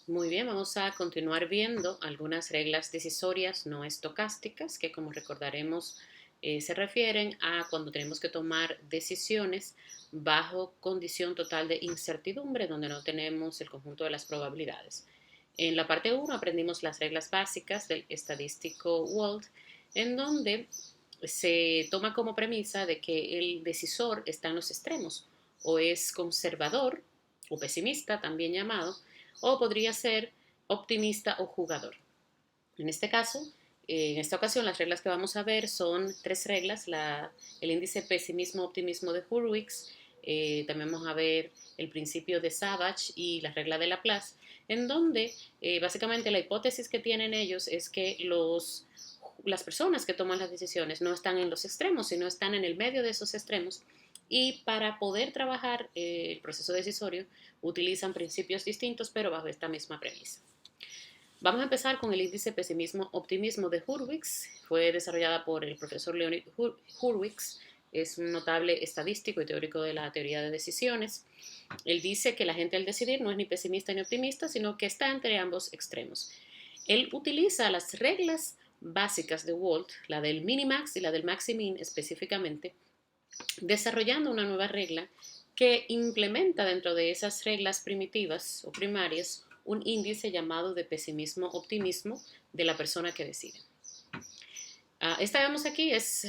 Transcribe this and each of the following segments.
Muy bien, vamos a continuar viendo algunas reglas decisorias no estocásticas que, como recordaremos, se refieren a cuando tenemos que tomar decisiones bajo condición total de incertidumbre, donde no tenemos el conjunto de las probabilidades. En la parte 1 aprendimos las reglas básicas del estadístico Wald, en donde se toma como premisa de que el decisor está en los extremos, o es conservador o pesimista, también llamado, o podría ser optimista o jugador. En este caso, en esta ocasión, las reglas que vamos a ver son tres reglas: el índice pesimismo-optimismo de Hurwitz, también vamos a ver el principio de Savage y la regla de Laplace, en donde básicamente la hipótesis que tienen ellos es que las personas que toman las decisiones no están en los extremos, sino están en el medio de esos extremos. Y para poder trabajar el proceso decisorio utilizan principios distintos, pero bajo esta misma premisa. Vamos a empezar con el índice pesimismo-optimismo de Hurwitz. Fue desarrollada por el profesor Leonid Hurwitz. Es un notable estadístico y teórico de la teoría de decisiones. Él dice que la gente al decidir no es ni pesimista ni optimista, sino que está entre ambos extremos. Él utiliza las reglas básicas de Wald, la del minimax y la del maximin específicamente, desarrollando una nueva regla que implementa dentro de esas reglas primitivas o primarias un índice llamado de pesimismo-optimismo de la persona que decide. Esta que vemos aquí es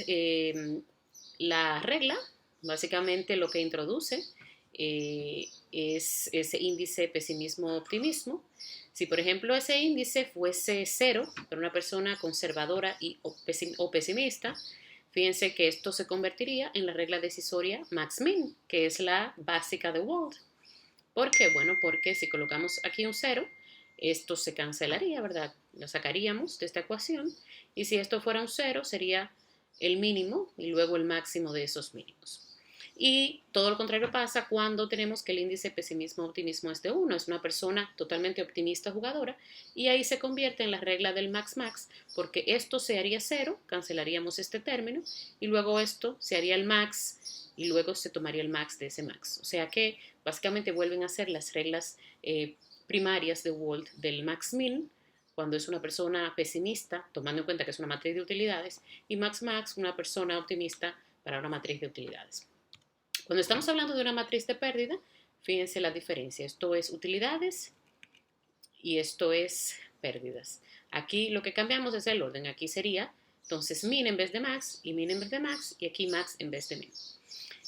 la regla, básicamente lo que introduce es ese índice pesimismo-optimismo. Si, por ejemplo, ese índice fuese 0 para una persona conservadora o pesimista, fíjense que esto se convertiría en la regla decisoria max-min, que es la básica de Wald. ¿Por qué? Bueno, porque si colocamos aquí un 0, esto se cancelaría, ¿verdad? Lo sacaríamos de esta ecuación. Y si esto fuera un 0, sería el mínimo y luego el máximo de esos mínimos. Y todo lo contrario pasa cuando tenemos que el índice pesimismo-optimismo es de 1. Es una persona totalmente optimista jugadora, y ahí se convierte en la regla del max-max, porque esto se haría 0, cancelaríamos este término, y luego esto se haría el max, y luego se tomaría el max de ese max. O sea que básicamente vuelven a ser las reglas primarias de Wald del max-min, cuando es una persona pesimista, tomando en cuenta que es una matriz de utilidades, y max-max, una persona optimista para una matriz de utilidades. Cuando estamos hablando de una matriz de pérdida, fíjense la diferencia. Esto es utilidades y esto es pérdidas. Aquí lo que cambiamos es el orden. Aquí sería entonces min en vez de max y min en vez de max, y aquí max en vez de min.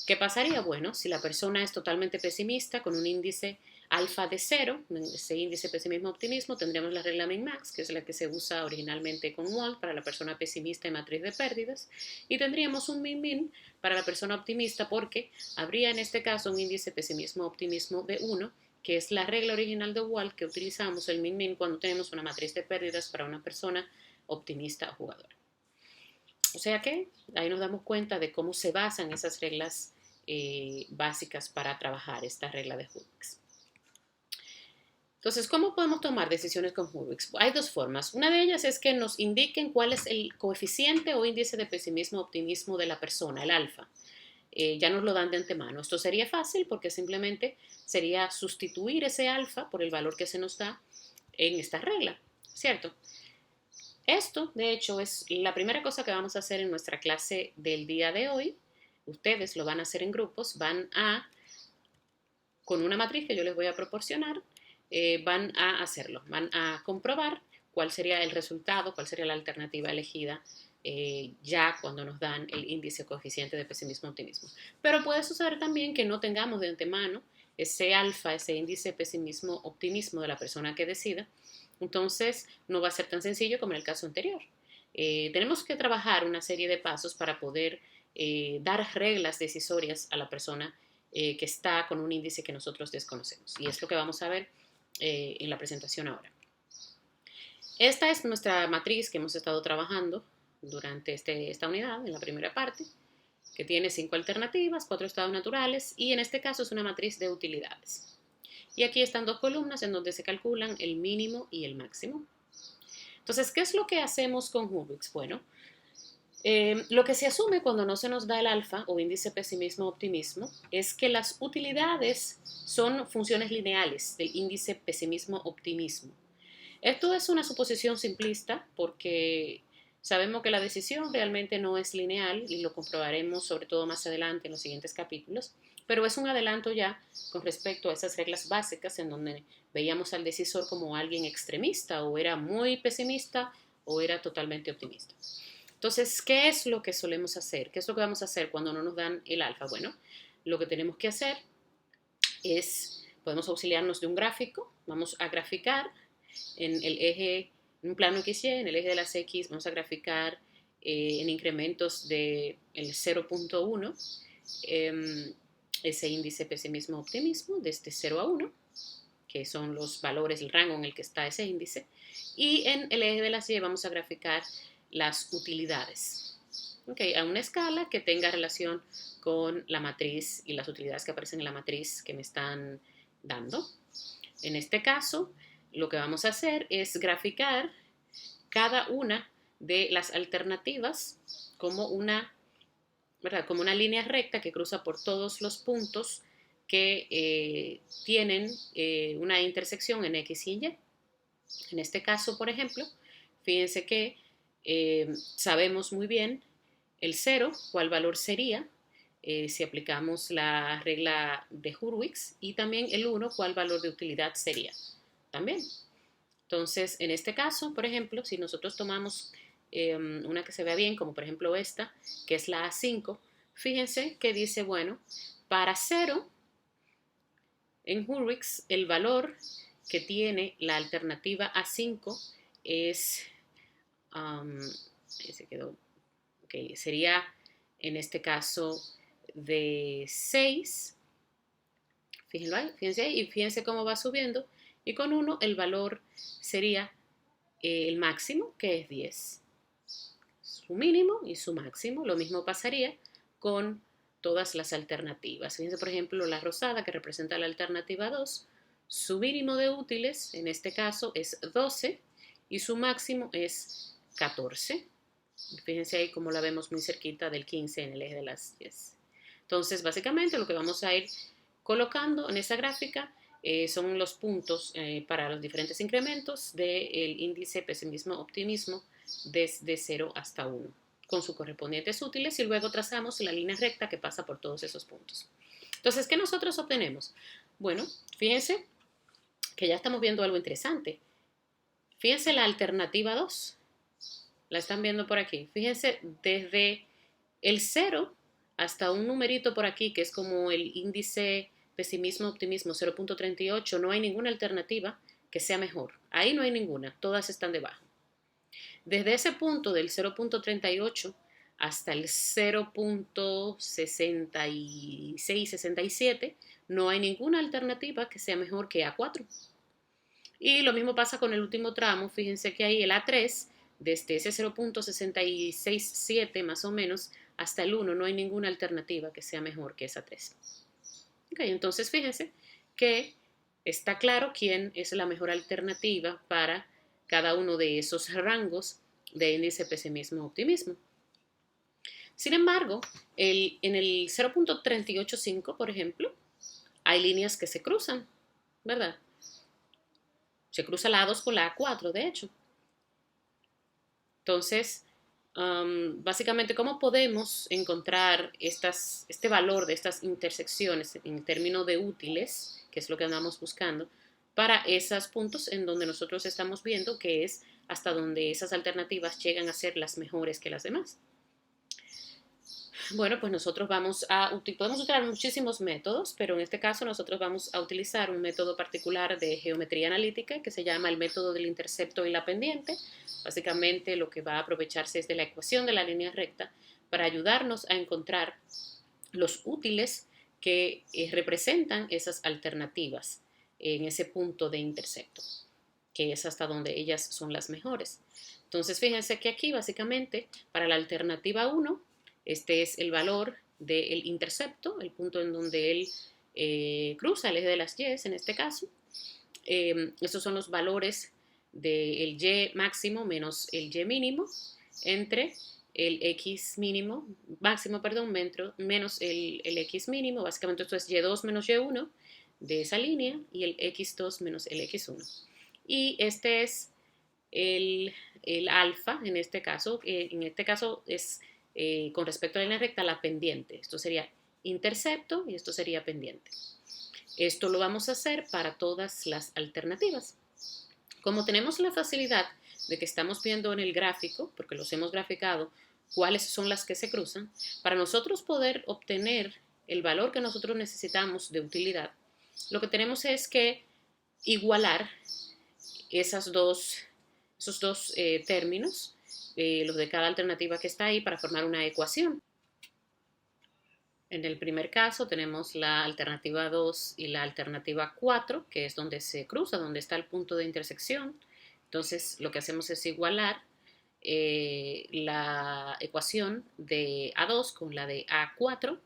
¿Qué pasaría? Bueno, si la persona es totalmente pesimista con un índice alfa de 0, ese índice pesimismo-optimismo, tendríamos la regla min-max, que es la que se usa originalmente con Wald para la persona pesimista y matriz de pérdidas, y tendríamos un min-min para la persona optimista, porque habría en este caso un índice pesimismo-optimismo de 1, que es la regla original de Wald que utilizamos el min-min cuando tenemos una matriz de pérdidas para una persona optimista o jugadora. O sea que ahí nos damos cuenta de cómo se basan esas reglas básicas para trabajar esta regla de Hurwitz. Entonces, ¿cómo podemos tomar decisiones con Hurwitz? Hay dos formas. Una de ellas es que nos indiquen cuál es el coeficiente o índice de pesimismo-optimismo de la persona, el alfa. Ya nos lo dan de antemano. Esto sería fácil porque simplemente sería sustituir ese alfa por el valor que se nos da en esta regla, ¿cierto? Esto, de hecho, es la primera cosa que vamos a hacer en nuestra clase del día de hoy. Ustedes lo van a hacer en grupos, con una matriz que yo les voy a proporcionar, van a hacerlo, van a comprobar cuál sería el resultado, cuál sería la alternativa elegida ya cuando nos dan el índice coeficiente de pesimismo-optimismo. Pero puede suceder también que no tengamos de antemano ese alfa, ese índice pesimismo-optimismo de la persona que decida. Entonces no va a ser tan sencillo como en el caso anterior. Tenemos que trabajar una serie de pasos para poder dar reglas decisorias a la persona que está con un índice que nosotros desconocemos. Y es lo que vamos a ver en la presentación ahora. Esta es nuestra matriz que hemos estado trabajando durante esta unidad, en la primera parte, que tiene 5 alternativas, 4 estados naturales, y en este caso es una matriz de utilidades. Y aquí están 2 columnas en donde se calculan el mínimo y el máximo. Entonces, ¿qué es lo que hacemos con Hurwitz? Bueno, Lo que se asume cuando no se nos da el alfa o índice pesimismo-optimismo es que las utilidades son funciones lineales del índice pesimismo-optimismo. Esto es una suposición simplista porque sabemos que la decisión realmente no es lineal y lo comprobaremos sobre todo más adelante en los siguientes capítulos, pero es un adelanto ya con respecto a esas reglas básicas en donde veíamos al decisor como alguien extremista, o era muy pesimista o era totalmente optimista. Entonces, ¿qué es lo que solemos hacer? ¿Qué es lo que vamos a hacer cuando no nos dan el alfa? Bueno, lo que tenemos que hacer es, podemos auxiliarnos de un gráfico, vamos a graficar en el eje, en un plano XY, en el eje de las X, vamos a graficar en incrementos de el 0.1 ese índice pesimismo-optimismo desde 0 a 1, que son los valores, el rango en el que está ese índice, y en el eje de las Y vamos a graficar las utilidades, okay, a una escala que tenga relación con la matriz y las utilidades que aparecen en la matriz que me están dando. En este caso, lo que vamos a hacer es graficar cada una de las alternativas como una, ¿verdad? Como una línea recta que cruza por todos los puntos que tienen una intersección en X y Y. En este caso, por ejemplo, fíjense que sabemos muy bien el 0, cuál valor sería si aplicamos la regla de Hurwitz, y también el 1, cuál valor de utilidad sería también. Entonces, en este caso, por ejemplo, si nosotros tomamos una que se vea bien, como por ejemplo esta, que es la A5, fíjense que dice, bueno, para 0, en Hurwitz, el valor que tiene la alternativa A5 es, se quedó, okay, sería en este caso de 6, fíjense ahí, y fíjense cómo va subiendo, y con 1 el valor sería el máximo, que es 10. Su mínimo y su máximo, lo mismo pasaría con todas las alternativas. Fíjense, por ejemplo, la rosada, que representa la alternativa 2, su mínimo de útiles, en este caso, es 12, y su máximo es 14. Fíjense ahí cómo la vemos muy cerquita del 15 en el eje de las 10. Entonces, básicamente, lo que vamos a ir colocando en esa gráfica son los puntos para los diferentes incrementos del índice pesimismo-optimismo desde 0 hasta 1, con sus correspondientes útiles, y luego trazamos la línea recta que pasa por todos esos puntos. Entonces, ¿qué nosotros obtenemos? Bueno, fíjense que ya estamos viendo algo interesante. Fíjense la alternativa 2. La están viendo por aquí. Fíjense, desde el 0 hasta un numerito por aquí, que es como el índice pesimismo-optimismo 0.38, no hay ninguna alternativa que sea mejor. Ahí no hay ninguna, todas están debajo. Desde ese punto del 0.38 hasta el 0.66-67, no hay ninguna alternativa que sea mejor que A4. Y lo mismo pasa con el último tramo. Fíjense que ahí el A3, desde ese 0.667 más o menos hasta el 1, no hay ninguna alternativa que sea mejor que esa 3. Okay, entonces fíjense que está claro quién es la mejor alternativa para cada uno de esos rangos de índice pesimismo-optimismo. Sin embargo, en el 0.385, por ejemplo, hay líneas que se cruzan, ¿verdad? Se cruza la A2 con la A4, de hecho. Entonces, básicamente, ¿cómo podemos encontrar este valor de estas intersecciones en términos de útiles, que es lo que andamos buscando, para esos puntos en donde nosotros estamos viendo que es hasta donde esas alternativas llegan a ser las mejores que las demás? Bueno, pues nosotros podemos usar muchísimos métodos, pero en este caso nosotros vamos a utilizar un método particular de geometría analítica que se llama el método del intercepto en la pendiente. Básicamente lo que va a aprovecharse es de la ecuación de la línea recta para ayudarnos a encontrar los útiles que representan esas alternativas en ese punto de intercepto, que es hasta donde ellas son las mejores. Entonces fíjense que aquí básicamente para la alternativa 1, este es el valor del intercepto, el punto en donde él cruza el eje de las Y en este caso. Estos son los valores del Y máximo menos el Y mínimo entre el x mínimo, máximo, perdón, menos el x mínimo. Básicamente esto es y2 menos y1 de esa línea y el x2 menos el x1. Y este es el alfa, en este caso es con respecto a la línea recta la pendiente. Esto sería intercepto y esto sería pendiente. Esto lo vamos a hacer para todas las alternativas. Como tenemos la facilidad de que estamos viendo en el gráfico, porque los hemos graficado, cuáles son las que se cruzan, para nosotros poder obtener el valor que nosotros necesitamos de utilidad, lo que tenemos es que igualar esos dos términos, los de cada alternativa que está ahí, para formar una ecuación. En el primer caso tenemos la alternativa 2 y la alternativa 4, que es donde se cruza, donde está el punto de intersección. Entonces lo que hacemos es igualar la ecuación de A2 con la de A4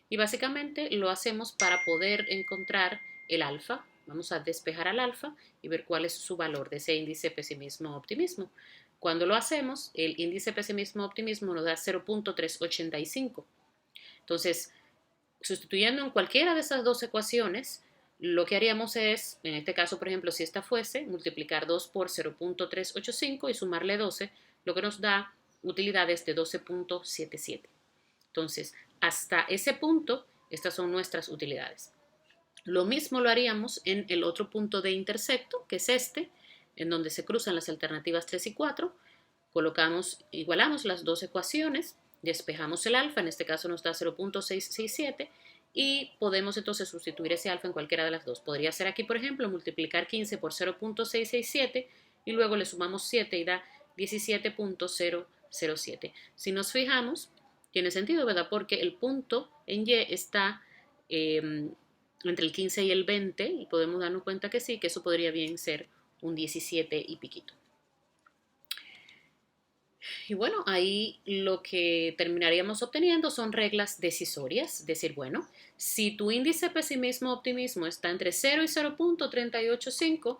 y básicamente lo hacemos para poder encontrar el alfa. Vamos a despejar al alfa y ver cuál es su valor de ese índice pesimismo-optimismo. Cuando lo hacemos, el índice pesimismo-optimismo nos da 0.385. Entonces, sustituyendo en cualquiera de esas dos ecuaciones, lo que haríamos es, en este caso, por ejemplo, si esta fuese, multiplicar 2 por 0.385 y sumarle 12, lo que nos da utilidades de 12.77. Entonces, hasta ese punto, estas son nuestras utilidades. Lo mismo lo haríamos en el otro punto de intersecto, que es este, en donde se cruzan las alternativas 3 y 4. Igualamos las dos ecuaciones, despejamos el alfa, en este caso nos da 0.667, y podemos entonces sustituir ese alfa en cualquiera de las dos. Podría ser aquí, por ejemplo, multiplicar 15 por 0.667 y luego le sumamos 7 y da 17.007. Si nos fijamos, tiene sentido, ¿verdad? Porque el punto en Y está entre el 15 y el 20 y podemos darnos cuenta que sí, que eso podría bien ser un 17 y piquito. Y bueno, ahí lo que terminaríamos obteniendo son reglas decisorias, es decir, bueno, si tu índice pesimismo-optimismo está entre 0 y 0.385,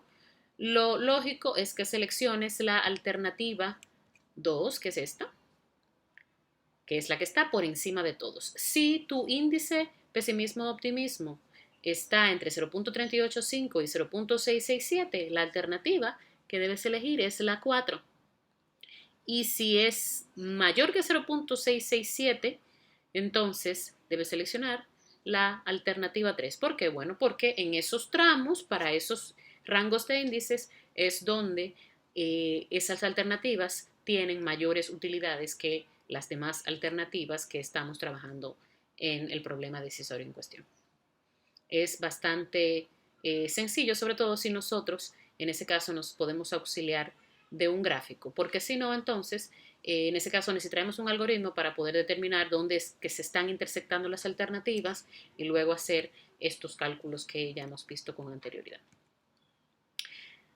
lo lógico es que selecciones la alternativa 2, que es esta, que es la que está por encima de todos. Si tu índice pesimismo-optimismo está entre 0.385 y 0.667, la alternativa que debes elegir es la 4. Y si es mayor que 0.667, entonces debes seleccionar la alternativa 3. ¿Por qué? Bueno, porque en esos tramos, para esos rangos de índices, es donde esas alternativas tienen mayores utilidades que las demás alternativas que estamos trabajando en el problema decisorio en cuestión. Es bastante sencillo, sobre todo si nosotros en ese caso nos podemos auxiliar de un gráfico, porque si no, entonces, en ese caso necesitaremos un algoritmo para poder determinar dónde es que se están intersectando las alternativas y luego hacer estos cálculos que ya hemos visto con anterioridad.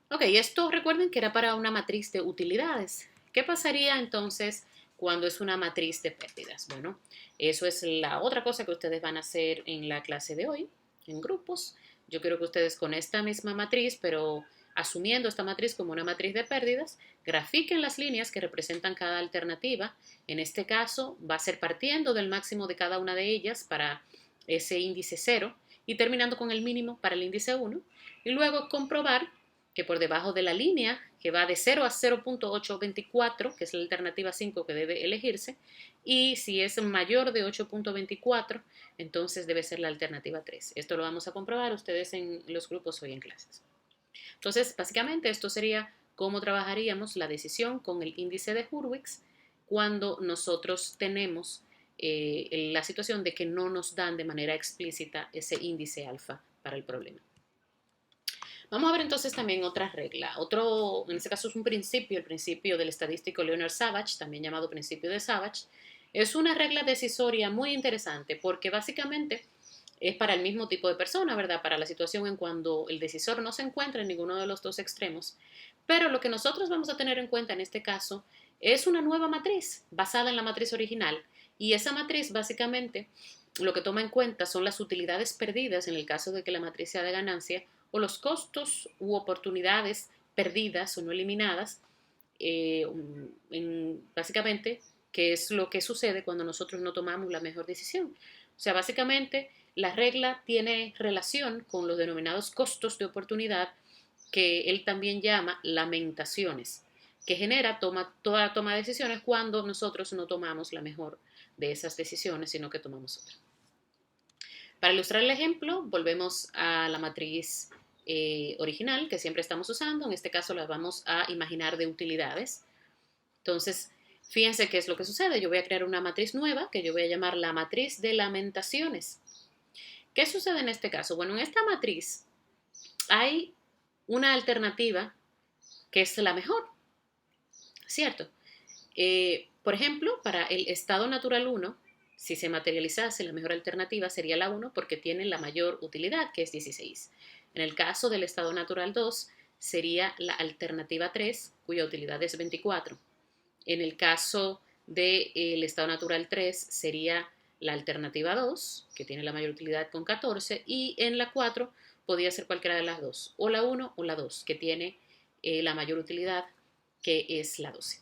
Ok, esto recuerden que era para una matriz de utilidades. ¿Qué pasaría entonces cuando es una matriz de pérdidas? Bueno, eso es la otra cosa que ustedes van a hacer en la clase de hoy, en grupos. Yo quiero que ustedes con esta misma matriz, pero asumiendo esta matriz como una matriz de pérdidas, grafiquen las líneas que representan cada alternativa. En este caso va a ser partiendo del máximo de cada una de ellas para ese índice 0 y terminando con el mínimo para el índice 1 y luego comprobar que por debajo de la línea que va de 0 a 0.824, que es la alternativa 5 que debe elegirse, y si es mayor de 8.24, entonces debe ser la alternativa 3. Esto lo vamos a comprobar ustedes en los grupos hoy en clases. Entonces, básicamente esto sería cómo trabajaríamos la decisión con el índice de Hurwitz cuando nosotros tenemos la situación de que no nos dan de manera explícita ese índice alfa para el problema. Vamos a ver entonces también otra regla. En este caso es un principio, el principio del estadístico Leonard Savage, también llamado principio de Savage. Es una regla decisoria muy interesante porque básicamente es para el mismo tipo de persona, ¿verdad? Para la situación en cuando el decisor no se encuentra en ninguno de los dos extremos. Pero lo que nosotros vamos a tener en cuenta en este caso es una nueva matriz basada en la matriz original. Y esa matriz básicamente lo que toma en cuenta son las utilidades perdidas en el caso de que la matriz sea de ganancia o los costos u oportunidades perdidas o no eliminadas, básicamente que es lo que sucede cuando nosotros no tomamos la mejor decisión. O sea, básicamente la regla tiene relación con los denominados costos de oportunidad, que él también llama lamentaciones, que genera toda toma de decisiones cuando nosotros no tomamos la mejor de esas decisiones, sino que tomamos otra. Para ilustrar el ejemplo, volvemos a la matriz original que siempre estamos usando. En este caso la vamos a imaginar de utilidades. Entonces, fíjense qué es lo que sucede. Yo voy a crear una matriz nueva que yo voy a llamar la matriz de lamentaciones. ¿Qué sucede en este caso? Bueno, en esta matriz hay una alternativa que es la mejor, ¿cierto? Por ejemplo, para el estado natural 1, si se materializase, la mejor alternativa sería la 1 porque tiene la mayor utilidad, que es 16. En el caso del estado natural 2, sería la alternativa 3, cuya utilidad es 24. En el caso del estado natural 3, sería la alternativa 2, que tiene la mayor utilidad con 14, y en la 4 podría ser cualquiera de las dos, o la 1 o la 2, que tiene la mayor utilidad, que es la 12.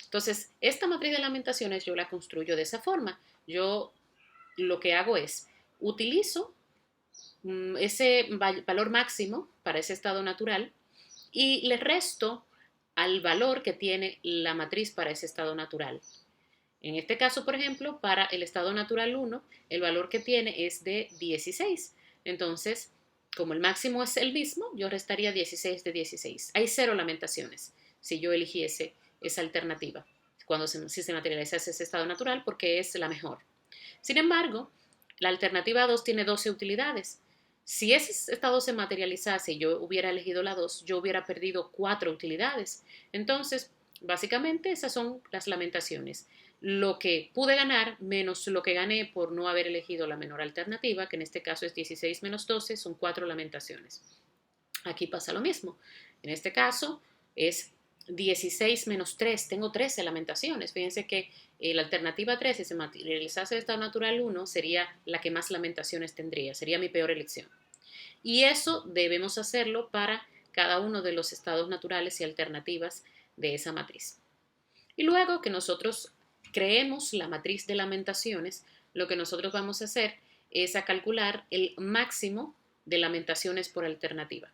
Entonces, esta matriz de lamentaciones yo la construyo de esa forma. Yo lo que hago es, utilizo ese valor máximo para ese estado natural y le resto al valor que tiene la matriz para ese estado natural. En este caso, por ejemplo, para el estado natural 1, el valor que tiene es de 16. Entonces, como el máximo es el mismo, yo restaría 16 de 16. Hay 0 lamentaciones si yo eligiese esa alternativa, si se materializase ese estado natural, porque es la mejor. Sin embargo, la alternativa 2 tiene 12 utilidades. Si ese estado se materializase y yo hubiera elegido la 2, yo hubiera perdido 4 utilidades. Entonces, básicamente esas son las lamentaciones. Lo que pude ganar menos lo que gané por no haber elegido la menor alternativa, que en este caso es 16 menos 12, son 4 lamentaciones. Aquí pasa lo mismo. En este caso es 16 menos 3, tengo 13 lamentaciones. Fíjense que la alternativa 3, si se materializase el estado natural 1, sería la que más lamentaciones tendría, sería mi peor elección. Y eso debemos hacerlo para cada uno de los estados naturales y alternativas de esa matriz. Y luego que nosotros creemos la matriz de lamentaciones, lo que nosotros vamos a hacer es a calcular el máximo de lamentaciones por alternativa.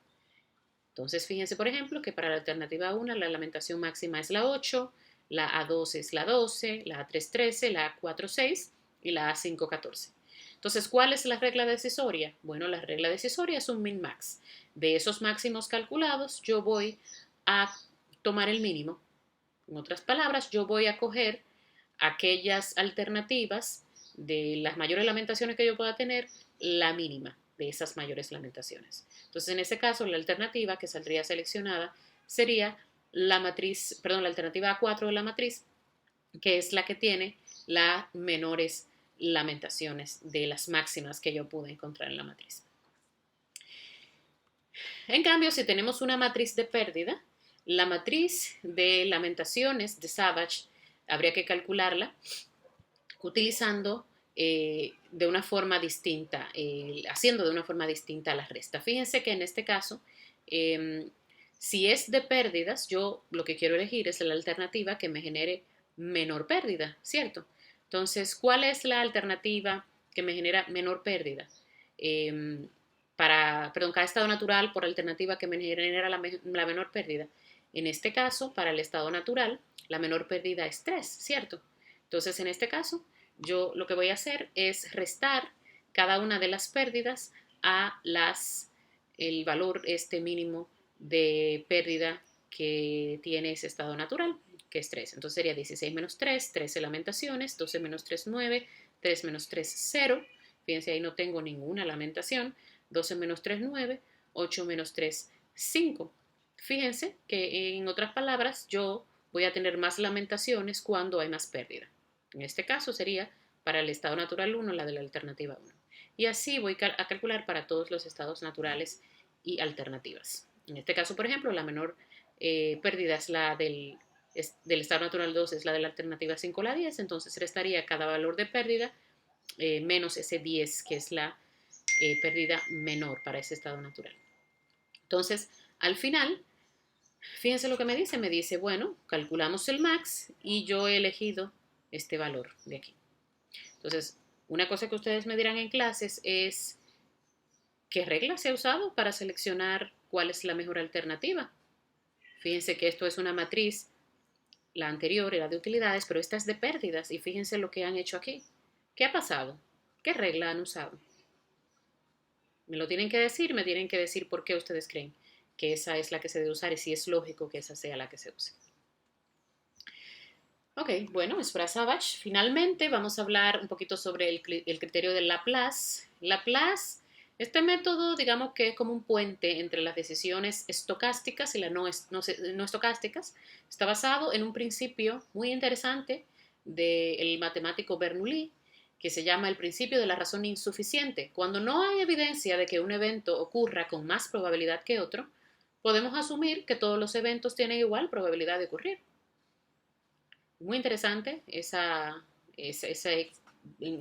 Entonces, fíjense, por ejemplo, que para la alternativa 1 la lamentación máxima es la 8, la A2 es la 12, la A3 13, la A4 6 y la A5 14. Entonces, ¿cuál es la regla decisoria? Bueno, la regla decisoria es un min-max. De esos máximos calculados, yo voy a tomar el mínimo. En otras palabras, yo voy a coger aquellas alternativas de las mayores lamentaciones que yo pueda tener, la mínima de esas mayores lamentaciones. Entonces, en ese caso, la alternativa que saldría seleccionada sería la alternativa A4 de la matriz, que es la que tiene las menores lamentaciones de las máximas que yo pude encontrar en la matriz. En cambio, si tenemos una matriz de pérdida, la matriz de lamentaciones de Savage habría que calcularla utilizando de una forma distinta, haciendo de una forma distinta la resta. Fíjense que en este caso, si es de pérdidas, yo lo que quiero elegir es la alternativa que me genere menor pérdida, ¿cierto? Entonces, ¿cuál es la alternativa que me genera menor pérdida? Cada estado natural por alternativa que me genera la menor pérdida. En este caso, para el estado natural, la menor pérdida es 3, ¿cierto? Entonces, en este caso, yo lo que voy a hacer es restar cada una de las pérdidas a el valor mínimo de pérdida que tiene ese estado natural, que es 3. Entonces sería 16 menos 3, 13 lamentaciones, 12 menos 3, 9, 3 menos 3, 0. Fíjense, ahí no tengo ninguna lamentación. 12 menos 3, 9, 8 menos 3, 5. Fíjense que en otras palabras yo voy a tener más lamentaciones cuando hay más pérdida. En este caso sería para el estado natural 1 la de la alternativa 1. Y así voy a calcular para todos los estados naturales y alternativas. En este caso, por ejemplo, la menor pérdida es la del estado natural 2, es la de la alternativa 5 la 10, entonces restaría cada valor de pérdida menos ese 10, que es la pérdida menor para ese estado natural. Entonces, al final, fíjense lo que me dice, bueno, calculamos el max y yo he elegido este valor de aquí. Entonces, una cosa que ustedes me dirán en clases es qué regla se ha usado para seleccionar cuál es la mejor alternativa. Fíjense que esto es una matriz, la anterior era de utilidades, pero esta es de pérdidas y fíjense lo que han hecho aquí. ¿Qué ha pasado? ¿Qué regla han usado? Me lo tienen que decir, me tienen que decir por qué ustedes creen que esa es la que se debe usar y si es lógico que esa sea la que se use. Ok, bueno, es para Savage. Finalmente vamos a hablar un poquito sobre el criterio de Laplace. Laplace, este método, digamos que es como un puente entre las decisiones estocásticas y las no estocásticas. Está basado en un principio muy interesante del matemático Bernoulli, que se llama el principio de la razón insuficiente. Cuando no hay evidencia de que un evento ocurra con más probabilidad que otro, podemos asumir que todos los eventos tienen igual probabilidad de ocurrir. Muy interesante en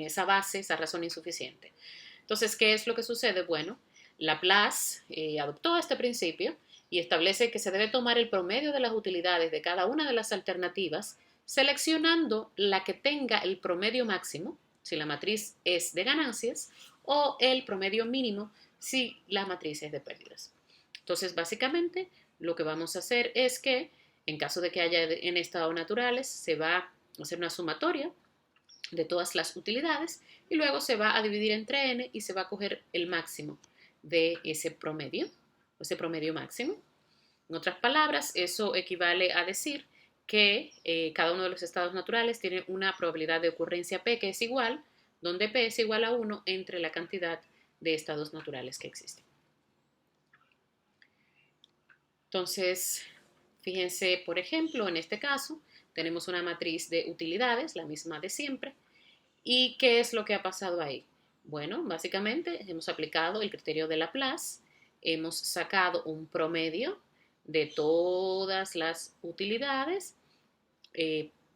esa base, esa razón insuficiente. Entonces, ¿qué es lo que sucede? Bueno, Laplace adoptó este principio y establece que se debe tomar el promedio de las utilidades de cada una de las alternativas, seleccionando la que tenga el promedio máximo, si la matriz es de ganancias, o el promedio mínimo, si la matriz es de pérdidas. Entonces, básicamente, lo que vamos a hacer es que en caso de que haya en estados naturales, se va a hacer una sumatoria de todas las utilidades y luego se va a dividir entre n y se va a coger el máximo de ese promedio máximo. En otras palabras, eso equivale a decir que cada uno de los estados naturales tiene una probabilidad de ocurrencia P que es igual, donde P es igual a 1 entre la cantidad de estados naturales que existen. Entonces, fíjense, por ejemplo, en este caso, tenemos una matriz de utilidades, la misma de siempre. ¿Y qué es lo que ha pasado ahí? Bueno, básicamente hemos aplicado el criterio de Laplace, hemos sacado un promedio de todas las utilidades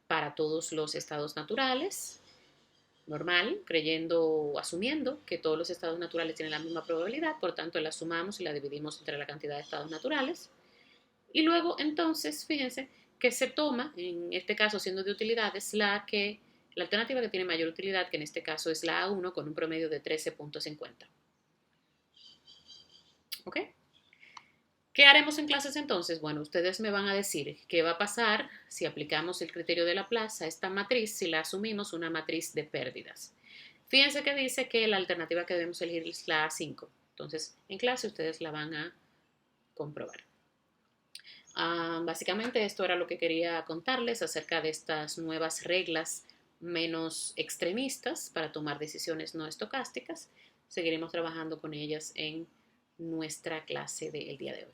para todos los estados naturales, normal, asumiendo que todos los estados naturales tienen la misma probabilidad, por tanto la sumamos y la dividimos entre la cantidad de estados naturales. Y luego, entonces, fíjense que se toma, en este caso siendo de utilidades, la alternativa que tiene mayor utilidad, que en este caso es la A1 con un promedio de 13.50. ¿Ok? ¿Qué haremos en clases entonces? Bueno, ustedes me van a decir qué va a pasar si aplicamos el criterio de Laplace a esta matriz, si la asumimos una matriz de pérdidas. Fíjense que dice que la alternativa que debemos elegir es la A5. Entonces, en clase ustedes la van a comprobar. Básicamente esto era lo que quería contarles acerca de estas nuevas reglas menos extremistas para tomar decisiones no estocásticas. Seguiremos trabajando con ellas en nuestra clase del día de hoy.